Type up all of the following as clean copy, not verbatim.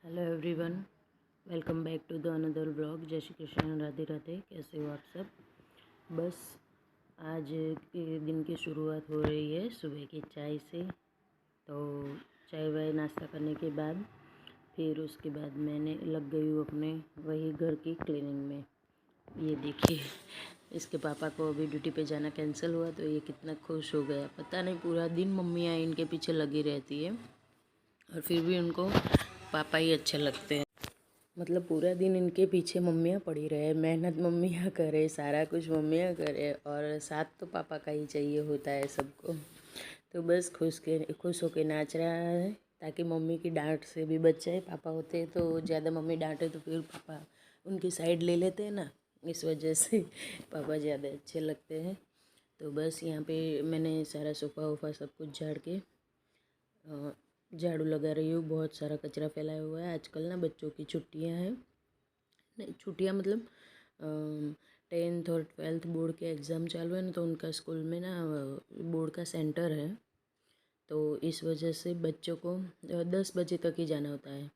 Hello everyone, welcome back to the another vlog. जय श्री कृष्ण, राधे राधे। कैसे हो आप सब? बस आज के दिन की शुरुआत हो रही है सुबह की चाय से। तो चाय वाय नाश्ता करने के बाद फिर उसके बाद मैंने लग गई हूँ अपने वही घर की क्लीनिंग में। ये देखिए, इसके पापा को अभी ड्यूटी पे जाना कैंसिल हुआ तो ये कितना खुश हो गया। पता नहीं, पूरा दिन मम्मियाँ इनके पीछे लगी रहती है और फिर भी उनको पापा ही अच्छे लगते हैं। मतलब पूरा दिन इनके पीछे मम्मियाँ पड़ी रहे, मेहनत मम्मियाँ करे, सारा कुछ मम्मियाँ करे और साथ तो पापा का ही चाहिए होता है सबको। तो बस खुश होके नाच रहा है ताकि मम्मी की डांट से भी बच जाए। पापा होते तो ज़्यादा मम्मी डांटे तो फिर पापा उनकी साइड ले लेते हैं ना, इस वजह से पापा ज़्यादा अच्छे लगते हैं। तो बस यहाँ पे मैंने सारा सोफ़ा वोफ़ा सब कुछ झाड़ के झाड़ू लगा रही हूँ। बहुत सारा कचरा फैलाया हुआ है। आजकल ना बच्चों की छुट्टियाँ हैं, नहीं छुट्टियाँ मतलब 10th और 12th बोर्ड के एग्ज़ाम चालू है ना, तो उनका स्कूल में ना बोर्ड का सेंटर है। तो इस वजह से बच्चों को 10 बजे तक ही जाना होता है।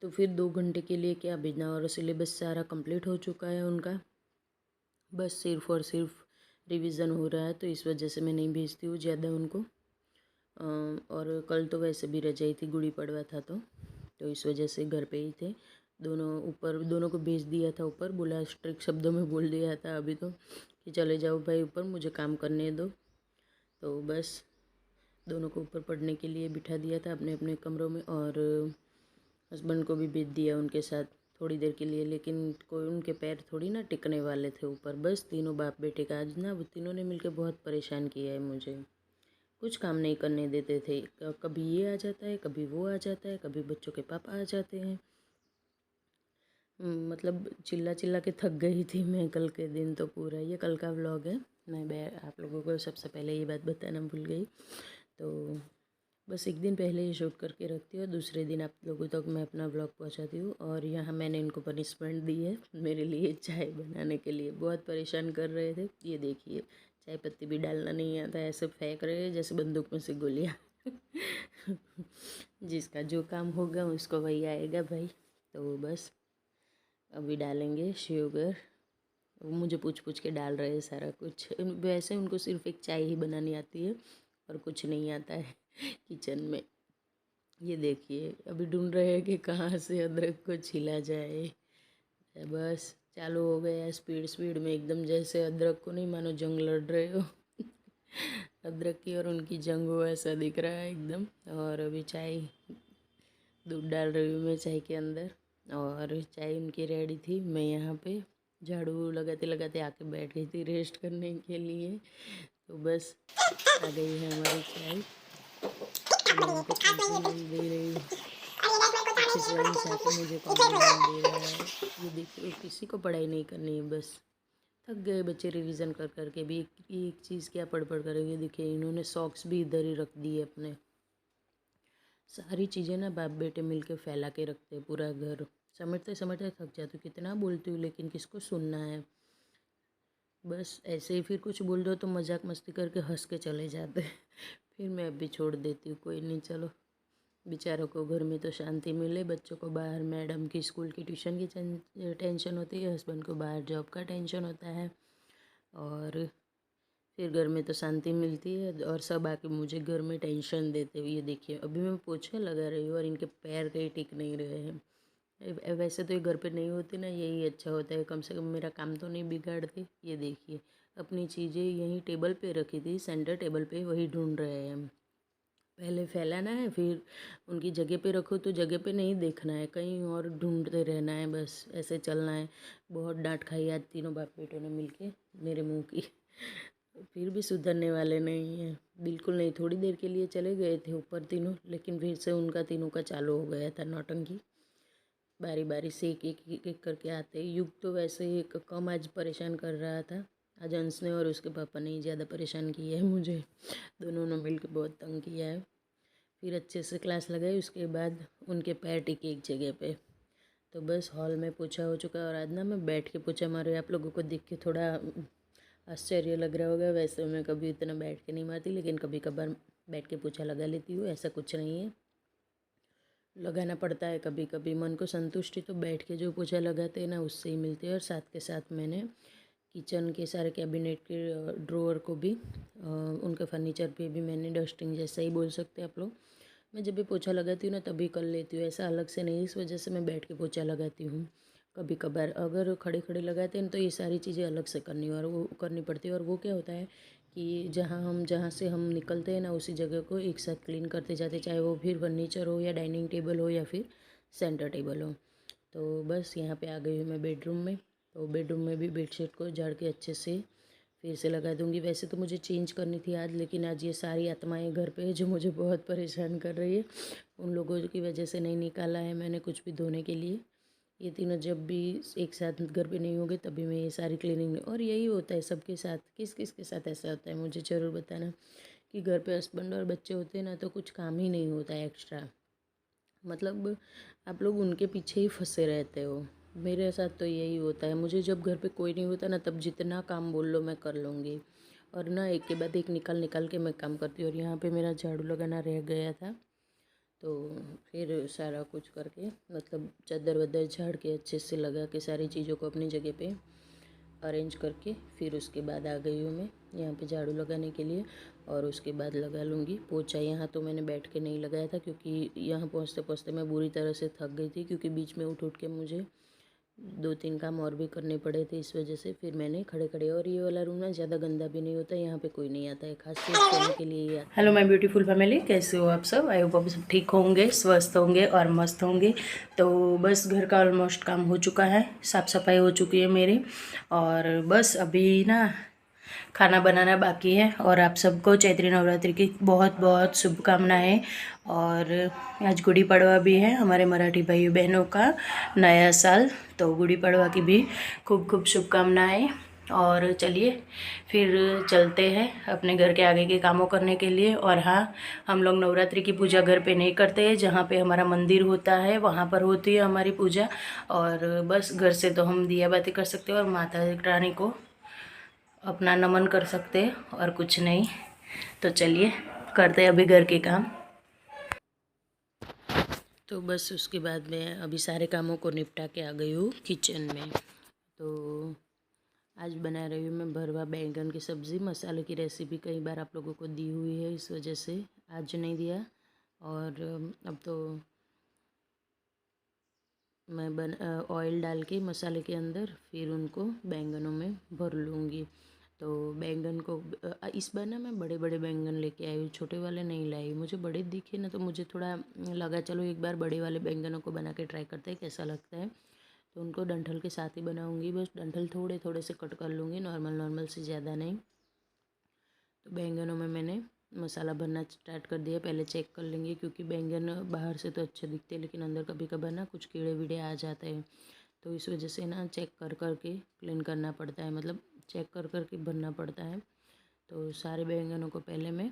तो फिर 2 घंटे के लिए क्या भेजना, और सिलेबस सारा कंप्लीट हो चुका है उनका, बस सिर्फ़ और सिर्फ रिवीज़न हो रहा है। तो इस वजह से मैं नहीं भेजती हूँ ज़्यादा उनको। और कल तो वैसे भी रजाई थी, गुड़ी पड़वा था तो इस वजह से घर पे ही थे। दोनों को भेज दिया था ऊपर, बोला स्ट्रिक्ट शब्दों में बोल दिया था अभी तो कि चले जाओ भाई ऊपर, मुझे काम करने दो। तो बस दोनों को ऊपर पढ़ने के लिए बिठा दिया था अपने अपने कमरों में, और हस्बैंड को भी भेज दिया उनके साथ थोड़ी देर के लिए। लेकिन कोई उनके पैर थोड़ी ना टिकने वाले थे ऊपर। बस तीनों बाप बेटे का आज ना वो तीनों ने मिलकर बहुत परेशान किया है मुझे। कुछ काम नहीं करने देते थे। कभी ये आ जाता है, कभी वो आ जाता है, कभी बच्चों के पापा आ जाते हैं। मतलब चिल्ला चिल्ला के थक गई थी मैं कल के दिन। तो पूरा ये कल का व्लॉग है। मैं आप लोगों को सबसे पहले ये बात बताना भूल गई। तो बस एक दिन पहले ही शूट करके रखती हूँ और दूसरे दिन आप लोगों तक मैं अपना व्लॉग पहुँचाती हूँ। और यहाँ मैंने इनको पनिशमेंट दी है मेरे लिए चाय बनाने के लिए। बहुत परेशान कर रहे थे। ये देखिए, चाय पत्ती भी डालना नहीं आता, ऐसे फेंक रहे हैं जैसे बंदूक में से गोलियाँ। जिसका जो काम होगा उसको वही आएगा भाई। तो बस अभी डालेंगे शुगर। वो मुझे पूछ पूछ के डाल रहे हैं सारा कुछ। वैसे उनको सिर्फ एक चाय ही बनानी आती है और कुछ नहीं आता है किचन में। ये देखिए, अभी ढूंढ रहे हैं कि कहाँ से अदरक को छिला जाए। बस चालू हो गया स्पीड स्पीड में एकदम, जैसे अदरक को नहीं मानो जंग लड़ रहे हो। अदरक की और उनकी जंग हो ऐसा दिख रहा है एकदम। और अभी चाय, दूध डाल रही हूँ मैं चाय के अंदर, और चाय उनकी रेडी थी। मैं यहाँ पे झाड़ू लगाते लगाते आके बैठ गई थी रेस्ट करने के लिए। तो बस आ गई है हमारी चाय। मैं उनको कॉम्प्लीमेंट दे रही हूँ। अच्छे से वहीं से आके मुझे कॉम्प्लीमेंट दे रहा है। ये देखिए, वो किसी को पढ़ाई नहीं करनी है, बस थक गए बच्चे रिवीजन कर कर के भी। एक चीज़ क्या पढ़ पढ़ करेंगे। देखिए, इन्होंने सॉक्स भी इधर ही रख दिए अपने। सारी चीज़ें ना बाप बेटे मिल के फैला के रखते हैं पूरा घर। समेटते समेटते थक जाती हूँ, कितना बोलती हूँ लेकिन किसको सुनना है। बस ऐसे ही फिर कुछ बोल दो तो मजाक मस्ती करके हंस के चले जाते हैं। फिर मैं अभी छोड़ देती हूँ, कोई नहीं, चलो बेचारों को घर में तो शांति मिले। बच्चों को बाहर मैडम की स्कूल की ट्यूशन की टेंशन होती है, हस्बैंड को बाहर जॉब का टेंशन होता है, और फिर घर में तो शांति मिलती है और सब आके मुझे घर में टेंशन देते हुए। ये देखिए, अभी मैं पोछे लगा रही हूँ और इनके पैर कहीं टिक नहीं रहे हैं। वैसे तो ये घर पे नहीं होती ना, यही अच्छा होता है, कम से कम मेरा काम तो नहीं बिगाड़ती। ये देखिए, अपनी चीज़ें यहीं टेबल पे रखी थी, सेंटर टेबल पे, वही ढूंढ रहे हैं हम। पहले फैलाना है, फिर उनकी जगह पे रखो तो जगह पे नहीं देखना है, कहीं और ढूंढते रहना है, बस ऐसे चलना है। बहुत डांट खाई आज तीनों बाप बेटों ने मिलके मेरे मुंह की। फिर भी सुधरने वाले नहीं हैं, बिल्कुल नहीं। थोड़ी देर के लिए चले गए थे ऊपर तीनों, लेकिन फिर से उनका तीनों का चालू हो गया था नौटंकी। बारी बारी से एक करके आते। युग तो वैसे ही कम आज परेशान कर रहा था। आज अंश ने और उसके पापा ने ज़्यादा परेशान किया है मुझे। दोनों ने मिलकर बहुत तंग किया है। फिर अच्छे से क्लास लगाई, उसके बाद उनके पैर टिके एक जगह पे। तो बस हॉल में पूछा हो चुका। और आज ना मैं बैठ के पूछा मारे, आप लोगों को देख के थोड़ा आश्चर्य लग रहा होगा। वैसे मैं कभी इतना बैठ के नहीं मारती, लेकिन कभी कभार बैठ के पूछा लगा लेती हूँ, ऐसा कुछ नहीं है। लगाना पड़ता है कभी कभी। मन को संतुष्टि तो बैठ के जो पोछा लगाते हैं ना उससे ही मिलती है। और साथ के साथ मैंने किचन के सारे कैबिनेट के ड्रॉअर को भी उनके फर्नीचर पे भी मैंने डस्टिंग जैसा ही बोल सकते हैं आप लोग। मैं जब भी पोछा लगाती हूँ ना तभी कर लेती हूँ, ऐसा अलग से नहीं। इस वजह से मैं बैठ के पोछा लगाती हूँ। कभी कभार अगर खड़े खड़े लगाते हैं तो ये सारी चीज़ें अलग से करनी पड़ती है। और वो क्या होता है कि जहाँ से हम निकलते हैं ना उसी जगह को एक साथ क्लीन करते जाते, चाहे वो फिर फर्नीचर हो या डाइनिंग टेबल हो या फिर सेंटर टेबल हो। तो बस यहाँ पे आ गई हूँ मैं बेडरूम में। तो बेडरूम में भी बेडशीट को झाड़ के अच्छे से फिर से लगा दूँगी। वैसे तो मुझे चेंज करनी थी आज, लेकिन आज ये सारी आत्माएं घर पे है जो मुझे बहुत परेशान कर रही है। उन लोगों की वजह से नहीं निकाला है मैंने कुछ भी धोने के लिए। ये तीनों जब भी एक साथ घर पे नहीं होंगे तभी मैं ये सारी क्लीनिंग। और यही होता है सबके साथ, किस किस के साथ ऐसा होता है मुझे ज़रूर बताना कि घर पे हस्बैंड और बच्चे होते हैं ना तो कुछ काम ही नहीं होता है एक्स्ट्रा। मतलब आप लोग उनके पीछे ही फंसे रहते हो। मेरे साथ तो यही होता है। मुझे जब घर पे कोई नहीं होता ना तब जितना काम बोल लो मैं कर लूँगी। और ना एक के बाद एक निकाल निकाल के मैं काम करती हूँ। और यहाँ पे मेरा झाड़ू लगाना रह गया था तो फिर सारा कुछ करके मतलब चादर वादर झाड़ के अच्छे से लगा के सारी चीज़ों को अपनी जगह पे अरेंज करके फिर उसके बाद आ गई हूँ मैं यहाँ पे झाड़ू लगाने के लिए। और उसके बाद लगा लूँगी पोछा। यहाँ तो मैंने बैठ के नहीं लगाया था क्योंकि यहाँ पहुँचते पहुँचते मैं बुरी तरह से थक गई थी, क्योंकि बीच में उठ उठ के मुझे 2-3 काम और भी करने पड़े थे। इस वजह से फिर मैंने खड़े खड़े। और ये वाला रूम ना ज़्यादा गंदा भी नहीं होता, यहाँ पे कोई नहीं आता है, खास चेंज करने के लिए ही आता है। हेलो माय ब्यूटीफुल फैमिली, कैसे हो आप सब? आई होप आप सब ठीक होंगे, स्वस्थ होंगे और मस्त होंगे। तो बस घर का ऑलमोस्ट काम हो चुका है, साफ़ सफाई हो चुकी है मेरी। और बस अभी ना खाना बनाना बाकी है। और आप सबको चैत्री नवरात्रि की बहुत बहुत शुभकामनाएं। और आज गुड़ी पड़वा भी है, हमारे मराठी भाई बहनों का नया साल। तो गुड़ी पड़वा की भी खूब खूब शुभकामनाएं। और चलिए फिर चलते हैं अपने घर के आगे के कामों करने के लिए। और हाँ, हम लोग नवरात्रि की पूजा घर पे नहीं करते हैं, जहाँ पे हमारा मंदिर होता है वहाँ पर होती है हमारी पूजा। और बस घर से तो हम दिया बाती कर सकते हैं और माता रानी को अपना नमन कर सकते हैं और कुछ नहीं। तो चलिए करते हैं अभी घर के काम। तो बस उसके बाद मैं अभी सारे कामों को निपटा के आ गई हूँ किचन में। तो आज बना रही हूँ मैं भरवा बैंगन की सब्ज़ी। मसाले की रेसिपी कई बार आप लोगों को दी हुई है, इस वजह से आज नहीं दिया। और अब तो मैं ऑयल डाल के मसाले के अंदर फिर उनको बैंगनों में भर लूँगी। तो बैंगन को इस बार ना मैं बड़े बड़े बैंगन लेके आई हूँ, छोटे वाले नहीं लाई। मुझे बड़े दिखे ना तो मुझे थोड़ा लगा चलो एक बार बड़े वाले बैंगनों को बना के ट्राई करते हैं कैसा लगता है। तो उनको डंठल के साथ ही बनाऊँगी, बस डंठल थोड़े थोड़े से कट कर लूँगी, नॉर्मल नॉर्मल से, ज़्यादा नहीं। तो बैंगनों में मैंने मसाला भरना स्टार्ट कर दिया। पहले चेक कर लेंगे क्योंकि बैंगन बाहर से तो अच्छे दिखते हैं लेकिन अंदर कभी कभार ना कुछ कीड़े वीड़े आ जाते हैं। तो इस वजह से ना चेक कर कर के क्लीन करना पड़ता है, मतलब चेक कर कर के भरना पड़ता है। तो सारे बैंगनों को पहले मैं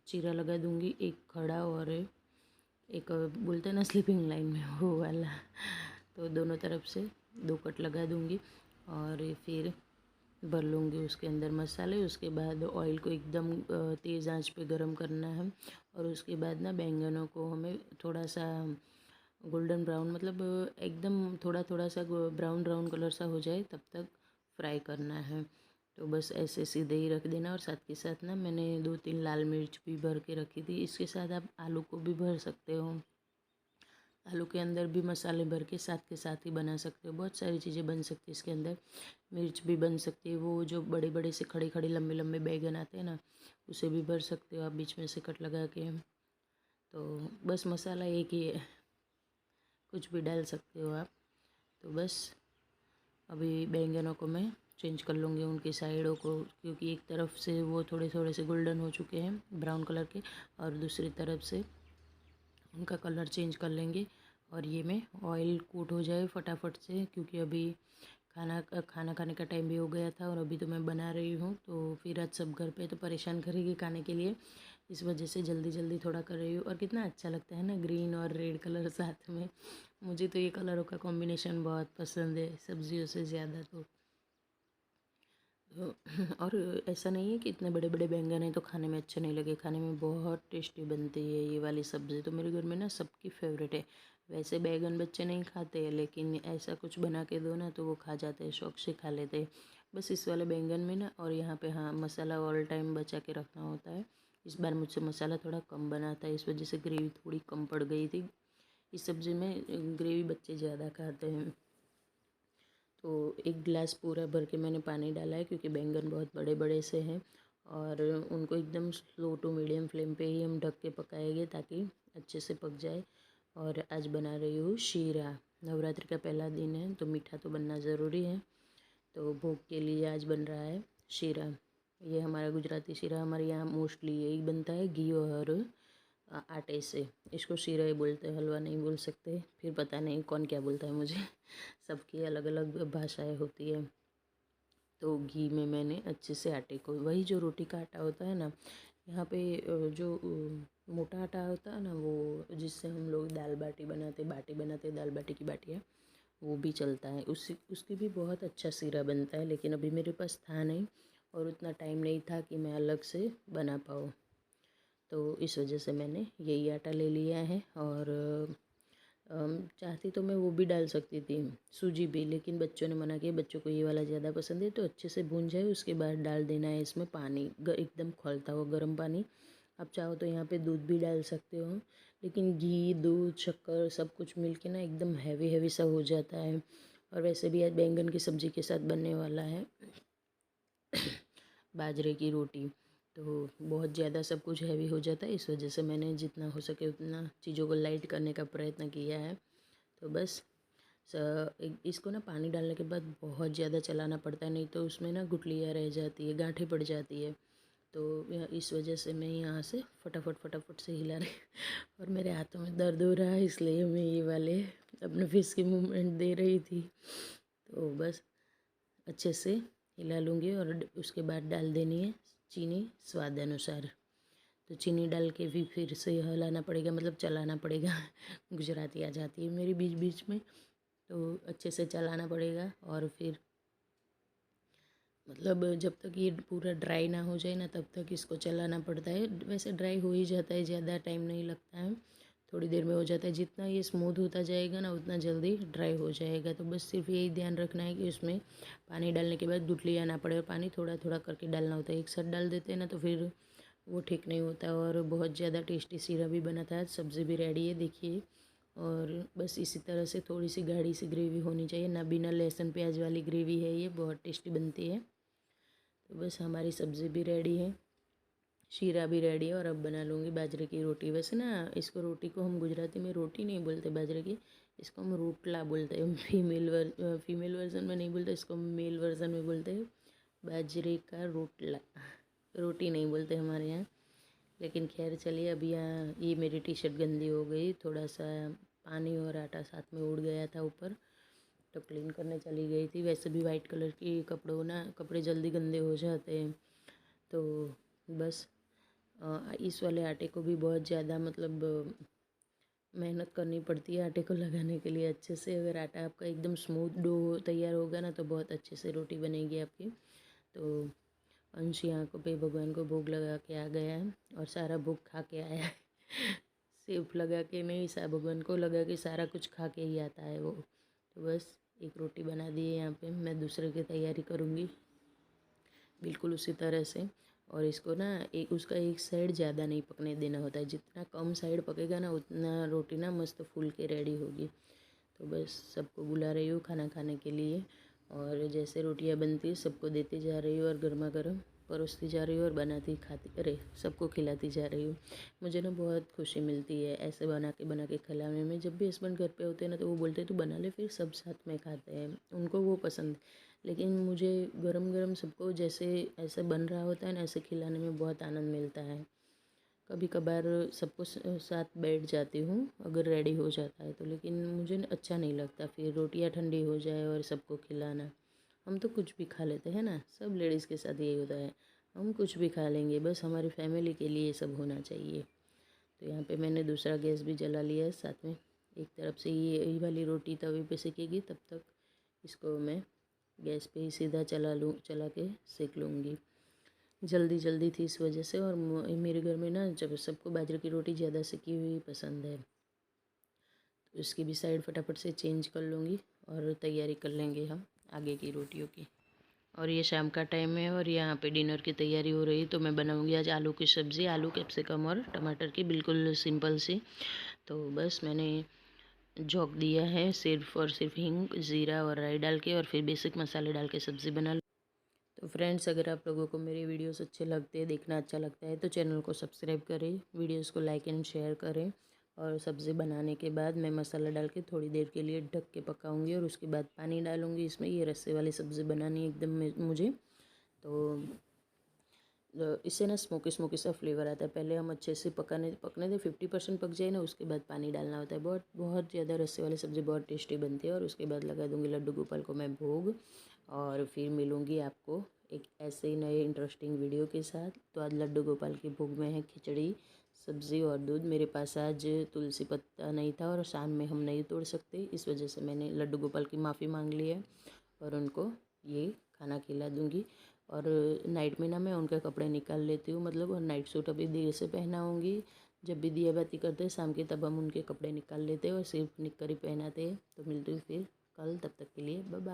चीरा लगा दूँगी, एक खड़ा और एक बोलते हैं ना स्लीपिंग लाइन में वो वाला। तो दोनों तरफ से 2 कट लगा दूँगी और फिर भर लूँगी उसके अंदर मसाले। उसके बाद ऑयल को एकदम तेज़ आंच पे गरम करना है। और उसके बाद ना बैंगनों को हमें थोड़ा सा गोल्डन ब्राउन, मतलब एकदम थोड़ा थोड़ा सा ब्राउन ब्राउन कलर सा हो जाए तब तक फ्राई करना है। तो बस ऐसे सीधे ही रख देना। और साथ के साथ ना मैंने 2-3 लाल मिर्च भी भर के रखी थी। इसके साथ आप आलू को भी भर सकते हो, आलू के अंदर भी मसाले भर के साथ ही बना सकते हो। बहुत सारी चीज़ें बन सकती है इसके अंदर, मिर्च भी बन सकती है, वो जो बड़े बड़े से खड़े खड़े लंबे लंबे बैगन आते हैं ना उसे भी भर सकते हो आप बीच में से कट लगा के। तो बस मसाला एक ही है, कुछ भी डाल सकते हो आप। तो बस अभी बैंगनों को मैं चेंज कर लूँगी उनकी साइडों को, क्योंकि एक तरफ से वो थोड़े थोड़े से गोल्डन हो चुके हैं ब्राउन कलर के, और दूसरी तरफ से उनका कलर चेंज कर लेंगे। और ये में ऑयल कोट हो जाए फटाफट से, क्योंकि अभी खाना खाने का टाइम भी हो गया था और अभी तो मैं बना रही हूँ। तो फिर आज सब घर पे तो परेशान करेगी खाने के लिए, इस वजह से जल्दी जल्दी थोड़ा कर रही हूँ। और कितना अच्छा लगता है ना ग्रीन और रेड कलर साथ में। मुझे तो ये कलरों का कॉम्बिनेशन बहुत पसंद है सब्जियों से ज़्यादा। तो और ऐसा नहीं है कि इतने बड़े बड़े बैंगन हैं तो खाने में अच्छे नहीं लगे, खाने में बहुत टेस्टी बनती है ये वाली सब्ज़ी। तो मेरे घर में ना सबकी फेवरेट है। वैसे बैंगन बच्चे नहीं खाते हैं, लेकिन ऐसा कुछ बना के दो ना तो वो खा जाते हैं, शौक से खा लेते हैं। बस इस वाले बैंगन में ना, और यहाँ पे हाँ मसाला ऑल टाइम बचा के रखना होता है। इस बार मुझसे मसाला थोड़ा कम बना था, इस वजह से ग्रेवी थोड़ी कम पड़ गई थी। इस सब्ज़ी में ग्रेवी बच्चे ज़्यादा खाते हैं। तो एक गिलास पूरा भर के मैंने पानी डाला है, क्योंकि बैंगन बहुत बड़े बड़े से हैं और उनको एकदम स्लो टू मीडियम फ्लेम पे ही हम ढक के पकाएंगे ताकि अच्छे से पक जाए। और आज बना रही हूँ शीरा। नवरात्रि का पहला दिन है तो मीठा तो बनना ज़रूरी है। तो भोग के लिए आज बन रहा है शीरा। ये हमारा गुजराती शीरा हमारे यहाँ मोस्टली यही बनता है, घी और आटे से। इसको शीरा ही बोलते हैं, हलवा नहीं बोल सकते। फिर पता नहीं कौन क्या बोलता है मुझे सबकी अलग अलग भाषाएं होती है। तो घी में मैंने अच्छे से आटे को, वही जो रोटी का आटा होता है ना, यहाँ पे जो मोटा आटा होता है ना, वो जिससे हम लोग दाल बाटी बनाते दाल बाटी की बाटियाँ, वो भी चलता है। उसकी भी बहुत अच्छा शीरा बनता है, लेकिन अभी मेरे पास था नहीं और उतना टाइम नहीं था कि मैं अलग से बना पाऊँ। तो इस वजह से मैंने यही आटा ले लिया है। और चाहती तो मैं वो भी डाल सकती थी, सूजी भी, लेकिन बच्चों ने मना किया। बच्चों को ये वाला ज़्यादा पसंद है। तो अच्छे से भून जाए उसके बाद डाल देना है इसमें पानी, एकदम खौलता हुआ गर्म पानी। आप चाहो तो यहाँ पे दूध भी डाल सकते हो, लेकिन घी दूध शक्कर सब कुछ मिल के ना एकदम हैवी हैवी सा हो जाता है। और वैसे भी आज बैंगन की सब्ज़ी के साथ बनने वाला है बाजरे की रोटी, तो बहुत ज़्यादा सब कुछ हैवी हो जाता है। इस वजह से मैंने जितना हो सके उतना चीज़ों को लाइट करने का प्रयत्न किया है। तो बस इसको ना पानी डालने के बाद बहुत ज़्यादा चलाना पड़ता है, नहीं तो उसमें ना गुठलियाँ रह जाती है, गांठें पड़ जाती है। तो इस वजह से मैं यहाँ से फटाफट फटाफट से हिला रही और मेरे हाथों में दर्द हो रहा है, इसलिए मैं ये वाले अपने फेस की मूवमेंट दे रही थी। तो बस अच्छे से हिला लूँगी और उसके बाद डाल देनी है चीनी स्वाद अनुसार। तो चीनी डाल के भी फिर से हिलाना पड़ेगा, मतलब चलाना पड़ेगा गुजराती आ जाती है मेरी बीच बीच में। तो अच्छे से चलाना पड़ेगा और फिर मतलब जब तक ये पूरा ड्राई ना हो जाए ना तब तक इसको चलाना पड़ता है। वैसे ड्राई हो ही जाता है, ज़्यादा टाइम नहीं लगता है, थोड़ी देर में हो जाता है। जितना ये स्मूथ होता जाएगा ना उतना जल्दी ड्राई हो जाएगा। तो बस सिर्फ यही ध्यान रखना है कि उसमें पानी डालने के बाद गुठलियाँ ना पड़े, और पानी थोड़ा थोड़ा करके डालना होता है। एक साथ डाल देते हैं ना तो फिर वो ठीक नहीं होता। और बहुत ज़्यादा टेस्टी शीरा भी बना था। सब्ज़ी भी रेडी है देखिए। और बस इसी तरह से थोड़ी सी गाढ़ी सी ग्रेवी होनी चाहिए ना, बिना लहसुन प्याज वाली ग्रेवी है ये, बहुत टेस्टी बनती है। तो बस हमारी सब्ज़ी भी रेडी है, शीरा भी रेडी है, और अब बना लूँगी बाजरे की रोटी। वैसे ना इसको रोटी को हम गुजराती में रोटी नहीं बोलते बाजरे की, इसको हम रोटला बोलते हैं। फीमेल वर्जन में नहीं बोलते इसको, मेल वर्जन में बोलते हैं बाजरे का रोटला। रोटी नहीं बोलते हमारे यहाँ। लेकिन खैर चलिए, अभी यहाँ ये मेरी टी शर्ट गंदी हो गई, थोड़ा सा पानी और आटा साथ में उड़ गया था ऊपर, तो क्लीन करने चली गई थी। वैसे भी वाइट कलर की कपड़े जल्दी गंदे हो जाते हैं। तो बस इस वाले आटे को भी बहुत ज़्यादा मतलब मेहनत करनी पड़ती है आटे को लगाने के लिए अच्छे से। अगर आटा आपका एकदम स्मूथ डो तैयार होगा ना तो बहुत अच्छे से रोटी बनेगी आपकी। तो अंश यहाँ को पे भगवान को भोग लगा के आ गया है और सारा भोग खा के आया है सिर्फ लगा के नहीं, भगवान को लगा के सारा कुछ खा के ही आता है वो। तो बस एक रोटी बना दी है यहाँ पे, मैं दूसरे की तैयारी करूँगी बिल्कुल उसी तरह से। और इसको ना उसका एक साइड ज़्यादा नहीं पकने देना होता है, जितना कम साइड पकेगा ना उतना रोटी ना मस्त फूल के रेडी होगी। तो बस सबको बुला रही हूँ खाना खाने के लिए, और जैसे रोटियां बनती है सबको देती जा रही हूँ और गर्मा गर्म परोसती जा रही हूँ और बनाती खाती अरे सबको खिलाती जा रही हूँ। मुझे ना बहुत खुशी मिलती है ऐसे बना के खिलाने में। जब भी हस्बैंड घर पे होते हैं ना तो वो बोलते हैं तू बना ले, फिर सब साथ में खाते हैं, उनको वो पसंद। लेकिन मुझे गरम गरम सबको जैसे ऐसे बन रहा होता है ना ऐसे खिलाने में बहुत आनंद मिलता है। कभी कभार सबको साथ बैठ जाती हूँ अगर रेडी हो जाता है तो, लेकिन मुझे अच्छा नहीं लगता फिर रोटियां ठंडी हो जाए और सबको खिलाना। हम तो कुछ भी खा लेते हैं ना, सब लेडीज़ के साथ यही होता है, हम कुछ भी खा लेंगे, बस हमारी फैमिली के लिए ये सब होना चाहिए। तो यहाँ पे मैंने दूसरा गैस भी जला लिया है साथ में। एक तरफ से ये वाली रोटी तवे पे सेकेगी, तब तक इसको मैं गैस पे ही सीधा चला के सेक लूँगी। जल्दी जल्दी थी इस वजह से, और मेरे घर में ना जब सबको बाजरे की रोटी ज़्यादा सेकी हुई पसंद है, तो इसकी भी साइड फटाफट से चेंज कर लूँगी और तैयारी कर लेंगे हम आगे की रोटियों की। और ये शाम का टाइम है और यहाँ पे डिनर की तैयारी हो रही, तो मैं बनाऊँगी आज आलू की सब्ज़ी, आलू कैप्सिकम और टमाटर की, बिल्कुल सिंपल सी। तो बस मैंने झोंक दिया है सिर्फ और सिर्फ हींग, ज़ीरा और राई डाल के, और फिर बेसिक मसाले डाल के सब्ज़ी बना। तो फ्रेंड्स, अगर आप लोगों को मेरे वीडियोस अच्छे लगते हैं, देखना अच्छा लगता है, तो चैनल को सब्सक्राइब करें, वीडियोस को लाइक एंड शेयर करें। और सब्ज़ी बनाने के बाद मैं मसाला डाल के थोड़ी देर के लिए ढक के पकाऊंगी, और उसके बाद पानी डालूंगी इसमें। ये रस्से वाली सब्ज़ी बनानी है एकदम मुझे। तो इससे ना स्मोकी स्मोकी सा फ्लेवर आता है। पहले हम अच्छे से पकने दे, 50% पक जाए ना, उसके बाद पानी डालना होता है। बहुत बहुत ज़्यादा रस्से वाली सब्ज़ी बहुत टेस्टी बनती है। और उसके बाद लगा दूँगी लड्डू गोपाल को मैं भोग, और फिर मिलूँगी आपको एक ऐसे ही नए इंटरेस्टिंग वीडियो के साथ। तो आज लड्डू गोपाल के भोग में है खिचड़ी, सब्ज़ी और दूध। मेरे पास आज तुलसी पत्ता नहीं था और शाम में हम नहीं तोड़ सकते, इस वजह से मैंने लड्डू गोपाल की माफ़ी मांग ली है, और उनको ये खाना खिला दूँगी। और नाइट में ना मैं उनके कपड़े निकाल लेती हूँ, मतलब, और नाइट सूट अभी देर से पहना होंगी। जब भी दिया बाती करते हैं शाम के, तब हम उनके कपड़े निकाल लेते हैं और सिर्फ निक्कर ही पहनाते हैं। तो मिलती हूँ फिर कल, तब तक के लिए बाय बाय।